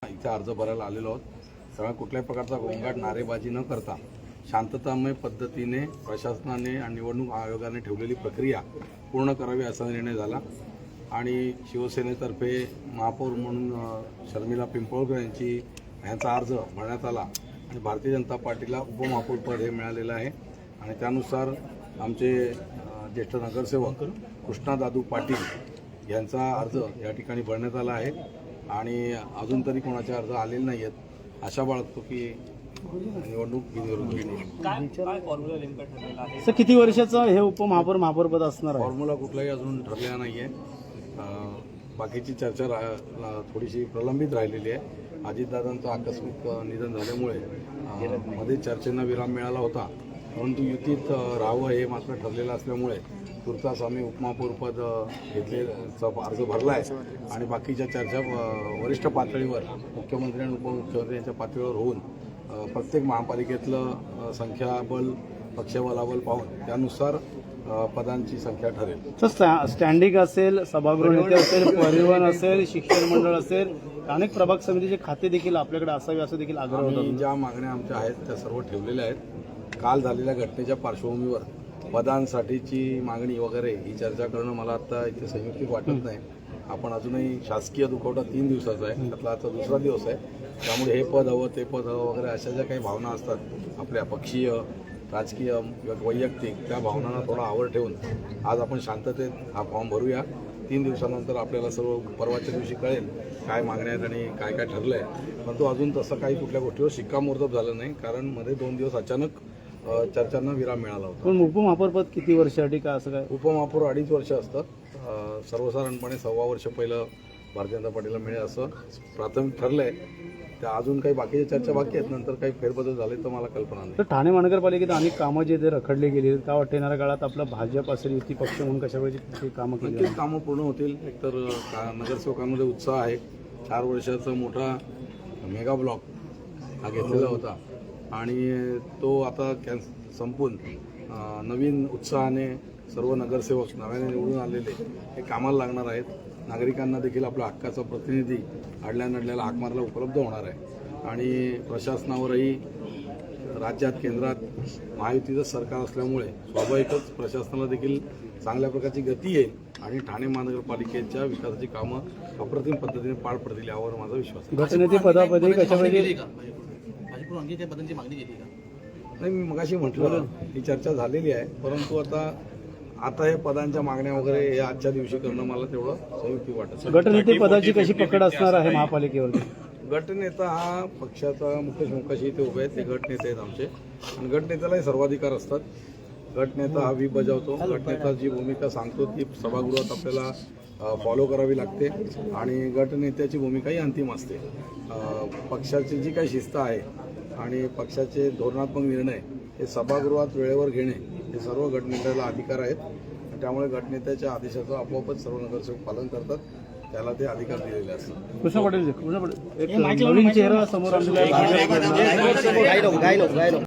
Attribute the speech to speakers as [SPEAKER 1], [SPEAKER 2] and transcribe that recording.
[SPEAKER 1] इथे अर्ज भरायला आलेलो आहोत. सगळ्या कुठल्याही प्रकारचा गोंगाट नारेबाजी न करता शांततामय पद्धतीने प्रशासनाने आणि निवडणूक आयोगाने ठेवलेली प्रक्रिया पूर्ण करावी असा निर्णय झाला आणि शिवसेनेतर्फे महापौर म्हणून शर्मिला पिंपळकर यांचा अर्ज भरण्यात आला आणि भारतीय जनता पार्टीला उपमहापौरपद हे मिळालेलं आहे आणि त्यानुसार आमचे ज्येष्ठ नगरसेवक कृष्णा दादू पाटील यांचा अर्ज या ठिकाणी भरण्यात आला आहे आणि अजून तरी कोणाचे अर्ज आलेले नाही आहेत. आशा बाळगतो की निवडणूक
[SPEAKER 2] सर किती वर्षाचं हे महापौरपद असणार आहे?
[SPEAKER 1] फॉर्म्युला कुठलाही अजून ठरलेला नाही आहे. बाकीची चर्चा थोडीशी प्रलंबित राहिलेली आहे. अजितदादांचं आकस्मिक निधन झाल्यामुळे मध्ये चर्चेंना विराम मिळाला होता, परंतु युतीत राहावं हे मात्र ठरलेलं असल्यामुळे तुर्तास आम्ही उपमहापौरपद घेतलेचा अर्ज भरला आहे आणि बाकीच्या चर्चा वरिष्ठ पातळीवर मुख्यमंत्री आणि उपमुख्यमंत्री यांच्या पातळीवर होऊन प्रत्येक महापालिकेतलं संख्याबळ पक्षबलाबल पाहून त्यानुसार पदांची संख्या ठरेल.
[SPEAKER 2] तर स्टँडिंग असेल, सभागृह नेते असेल, परिवहन असेल, शिक्षण मंडळ असेल, अनेक प्रभाग समितीचे खाते देखील आपल्याकडे असावे असं देखील आग्रह होता.
[SPEAKER 1] ज्या मागण्या आमच्या आहेत त्या सर्व ठेवलेल्या आहेत. काल झालेल्या घटनेच्या पार्श्वभूमीवर पदांसाठीची मागणी वगैरे ही चर्चा करणं मला आता इथे संयुक्तिक वाटत नाही. आपण अजूनही शासकीय दुखवटा 3 दिवसाचा आहे, त्यातला आता दुसरा दिवस आहे. त्यामुळे हे पद हवं ते पद हवं वगैरे अशा ज्या काही भावना असतात आपल्या पक्षीय राजकीय वैयक्तिक त्या भावनांना थोडा आवर ठेवून आज आपण शांततेत हा फॉर्म भरूया. 3 दिवसानंतर आपल्याला सर्व परवाच्या दिवशी कळेल काय मागण्या आहेत आणि काय काय ठरलं आहे. परंतु अजून तसं काही कुठल्या गोष्टीवर शिक्कामोर्तब झालं नाही, कारण मध्ये 2 दिवस अचानक चर्चांना विराम मिळाला होता.
[SPEAKER 2] पण उपमहापौरपद किती वर्षासाठी काय असं काय?
[SPEAKER 1] उपमहापौर 2.5 वर्ष असतात. सर्वसाधारणपणे 1.25 वर्ष पहिलं भारतीय जनता पार्टीला मिळेल असं प्राथमिक ठरलंय. त्या अजून काही बाकीच्या चर्चा बाकी आहेत, नंतर काही फेरबदल झाले तर मला कल्पना नाही.
[SPEAKER 2] तर ठाणे महानगरपालिकेत अनेक कामं जे रखडली गेली, का वाटतं येणाऱ्या काळात आपला भाजप असेल युती पक्ष म्हणून कशा वेळेची कामं केली?
[SPEAKER 1] नक्कीच कामं पूर्ण होतील. एकतर नगरसेवकांमध्ये उत्साह आहे. 4 वर्षाचा मोठा मेगा ब्लॉक हा घेतलेला होता आणि तो आता संपून नवीन उत्साहाने सर्व नगरसेवक नव्याने निवडून आलेले हे कामाला लागणार आहेत. नागरिकांना देखील आपला हक्काचा प्रतिनिधी अडल्यानडल्याला हाक मारायला उपलब्ध होणार आहे आणि प्रशासनावरही राज्यात केंद्रात महायुतीचं सरकार असल्यामुळे स्वाभाविकच प्रशासनाला देखील चांगल्या प्रकारची गती येईल आणि ठाणे महानगरपालिकेच्या विकासाची कामं अप्रतिम पद्धतीने पार पडतील यावर माझा विश्वास आहे.
[SPEAKER 2] गटनेते पदापदी कशामध्ये
[SPEAKER 3] पदांची मागणी केली का?
[SPEAKER 1] नाही, मी मगाशी म्हटलं ही चर्चा झालेली आहे, परंतु आता हे पदांच्या मागण्या वगैरे हे आजच्या दिवशी करणं मला तेवढं संयुक्तिक वाटत.
[SPEAKER 2] गटनेते पदाची कशी पकड असणार आहे महापालिकेवर?
[SPEAKER 1] गटनेता हा पक्षाचा मुख्य शंकाशी इथे उभे आहेत, ते गटनेते आहेत आमचे आणि गटनेत्यालाही सर्वाधिकार असतात. गटनेता हा व्हीप बजावतो. गटनेता जी भूमिका सांगतो ती सभागृहात आपल्याला फॉलो करावी लागते आणि गटनेत्याची भूमिकाही अंतिम असते. पक्षाची जी काही शिस्त आहे आणि पक्षाचे धोरणात्मक निर्णय हे सभागृहात वेळेवर घेणे हे सर्व गटनेत्याला अधिकार आहेत. त्यामुळे गटनेत्याच्या आदेशाचं आपोआपच सर्व नगरसेवक पालन करतात, त्याला ते अधिकार दिलेले असतात.
[SPEAKER 2] कृष्णा पाटील एक नवीन चेहरा समोर आणलेला आहे.